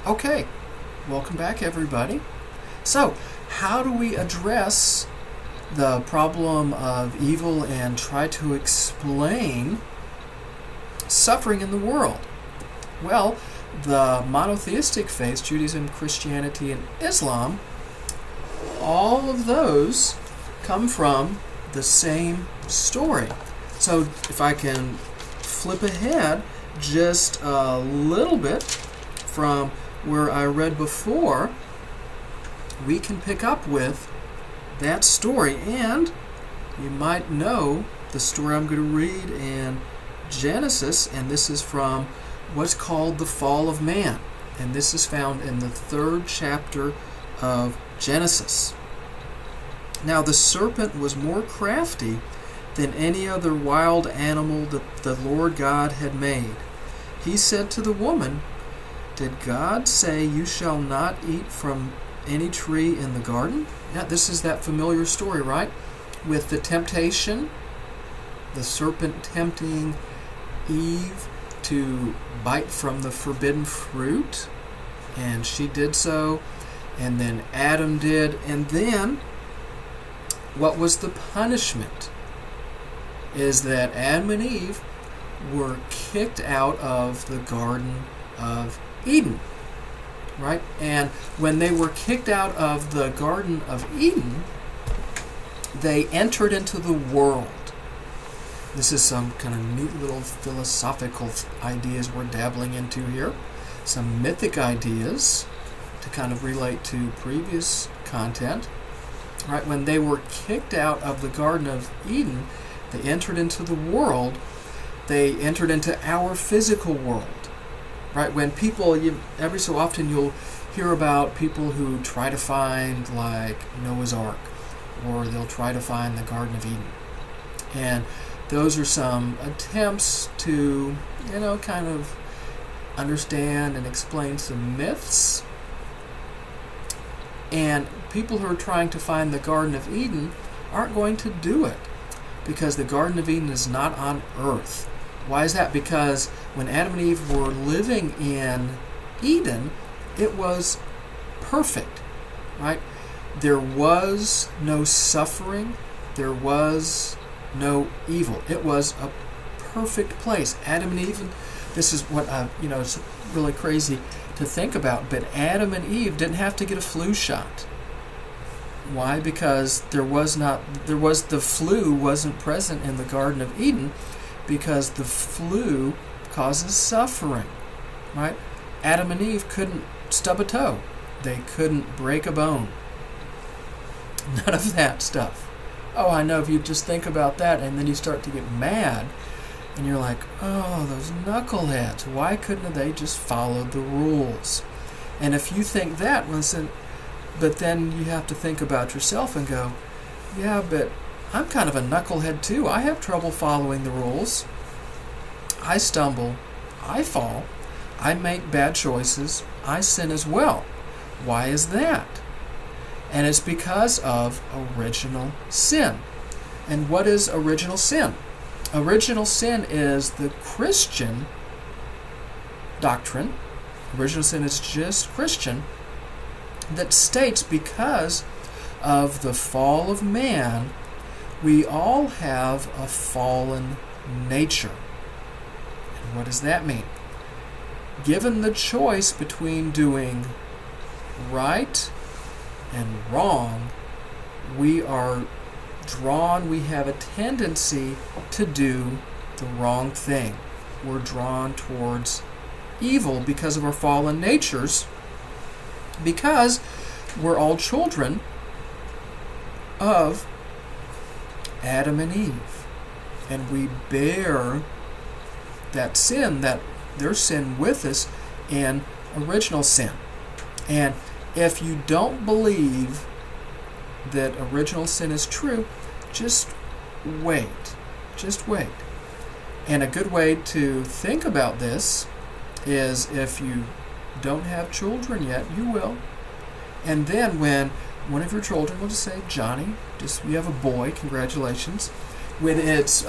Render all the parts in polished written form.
Okay, welcome back everybody. So, how do we address the problem of evil and try to explain suffering in the world? Well, the monotheistic faiths, Judaism, Christianity, and Islam, all of those come from the same story. So if I can flip ahead just a little bit from where I read before, we can pick up with that story. And you might know the story I'm going to read in Genesis, and this is from what's called the fall of man. And this is found in the 3rd chapter of Genesis. Now the serpent was more crafty than any other wild animal that the Lord God had made. He said to the woman, "Did God say you shall not eat from any tree in the garden?" Yeah, this is that familiar story, right? With the temptation, the serpent tempting Eve to bite from the forbidden fruit, and she did so, and then Adam did, and then what was the punishment? Is that Adam and Eve were kicked out of the Garden of Eden, right? And when they were kicked out of the Garden of Eden, they entered into the world. This is some kind of neat little philosophical ideas we're dabbling into here. Some mythic ideas to kind of relate to previous content. Right? When they were kicked out of the Garden of Eden, they entered into the world. They entered into our physical world. Right? When people, every so often you'll hear about people who try to find like Noah's Ark, or they'll try to find the Garden of Eden. And those are some attempts to, kind of understand and explain some myths. And people who are trying to find the Garden of Eden aren't going to do it, because the Garden of Eden is not on earth. Why is that? Because when Adam and Eve were living in Eden, it was perfect, right? There was no suffering. There was no evil. It was a perfect place. Adam and Eve, this is what, it's really crazy to think about, but Adam and Eve didn't have to get a flu shot. Why? Because the flu wasn't present in the Garden of Eden, because the flu causes suffering, right? Adam and Eve couldn't stub a toe. They couldn't break a bone. None of that stuff. Oh, I know, if you just think about that and then you start to get mad and you're like, oh, those knuckleheads, why couldn't they just follow the rules? And if you think that, listen, but then you have to think about yourself and go, yeah, but I'm kind of a knucklehead too. I have trouble following the rules. I stumble. I fall. I make bad choices. I sin as well. Why is that? And it's because of original sin. And what is original sin? Original sin is the Christian doctrine. Original sin is just Christian, that states because of the fall of man, we all have a fallen nature. And what does that mean? Given the choice between doing right and wrong, we are drawn, we have a tendency to do the wrong thing. We're drawn towards evil because of our fallen natures, because we're all children of Adam and Eve, and we bear that sin, that their sin with us in original sin. And if you don't believe that original sin is true, just wait. Just wait. And a good way to think about this is, if you don't have children yet, you will. And then when one of your children, we'll just say Johnny, you have a boy, congratulations. When it's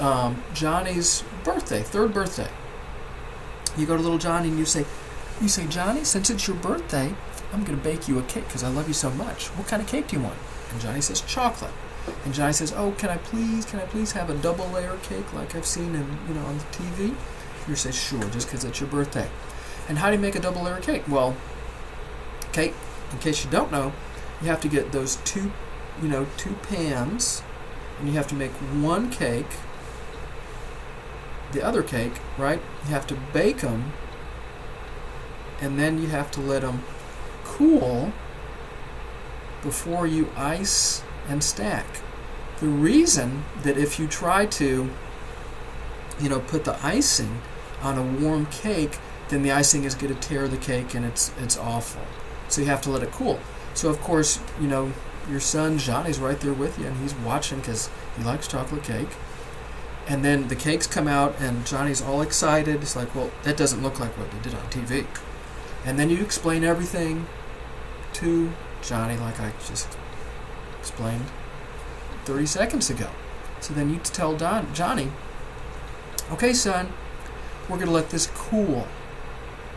Johnny's birthday, 3rd birthday, you go to little Johnny and you say, You say, Johnny, since it's your birthday, I'm going to bake you a cake because I love you so much. What kind of cake do you want? And Johnny says, chocolate. And Johnny says, oh, can I please have a double layer cake like I've seen on the TV? You say, sure, just because it's your birthday. And how do you make a double layer cake? Well, okay, in case you don't know, you have to get those two pans, and you have to make one cake, the other cake, right? You have to bake them, and then you have to let them cool before you ice and stack. The reason that if you try to, put the icing on a warm cake, then the icing is going to tear the cake and it's awful. So you have to let it cool. So of course, your son Johnny's right there with you, and he's watching because he likes chocolate cake. And then the cakes come out, and Johnny's all excited. It's like, well, that doesn't look like what they did on TV. And then you explain everything to Johnny like I just explained 30 seconds ago. So then you tell Johnny, okay, son, we're going to let this cool.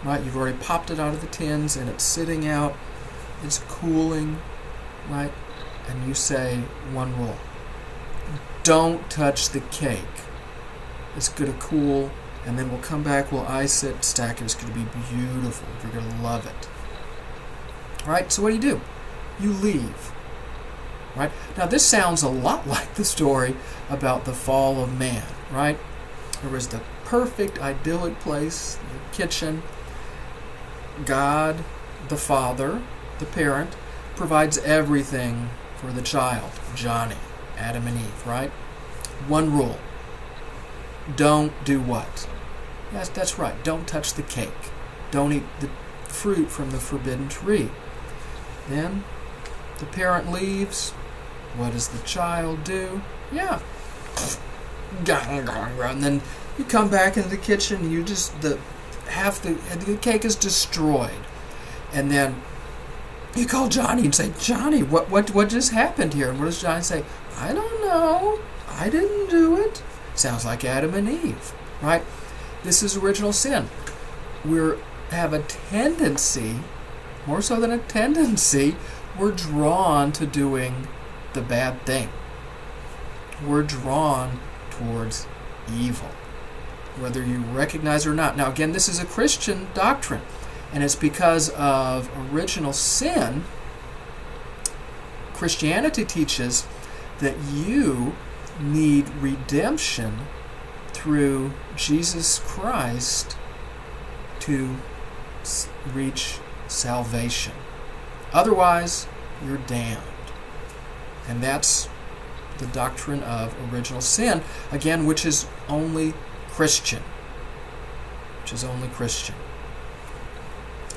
Right? You've already popped it out of the tins, and it's sitting out. It's cooling, right? And you say one rule. Don't touch the cake. It's going to cool, and then we'll come back, we'll ice it, stack it. It's going to be beautiful. You're going to love it. All right, so what do? You leave. Right? Now, this sounds a lot like the story about the fall of man, right? There was the perfect, idyllic place, the kitchen. God, the father, the parent, provides everything for the child, Johnny, Adam and Eve, right? One rule. Don't do what? Yes, that's right. Don't touch the cake. Don't eat the fruit from the forbidden tree. Then the parent leaves. What does the child do? Yeah. And then you come back into the kitchen, and the cake is destroyed. And then you call Johnny and say, Johnny, what just happened here? And what does Johnny say? I don't know. I didn't do it. Sounds like Adam and Eve, right? This is original sin. We have a tendency, more so than a tendency, we're drawn to doing the bad thing. We're drawn towards evil, whether you recognize it or not. Now, again, this is a Christian doctrine, and it's because of original sin. Christianity teaches that you need redemption through Jesus Christ to reach salvation. Otherwise, you're damned. And that's the doctrine of original sin, again, which is only Christian.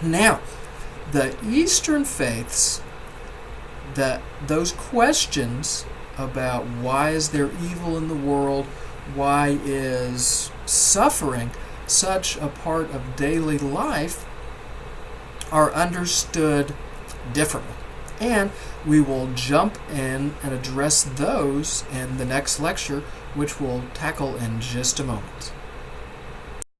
Now, the Eastern faiths, those questions about why is there evil in the world, why is suffering such a part of daily life, are understood differently. And we will jump in and address those in the next lecture, which we'll tackle in just a moment.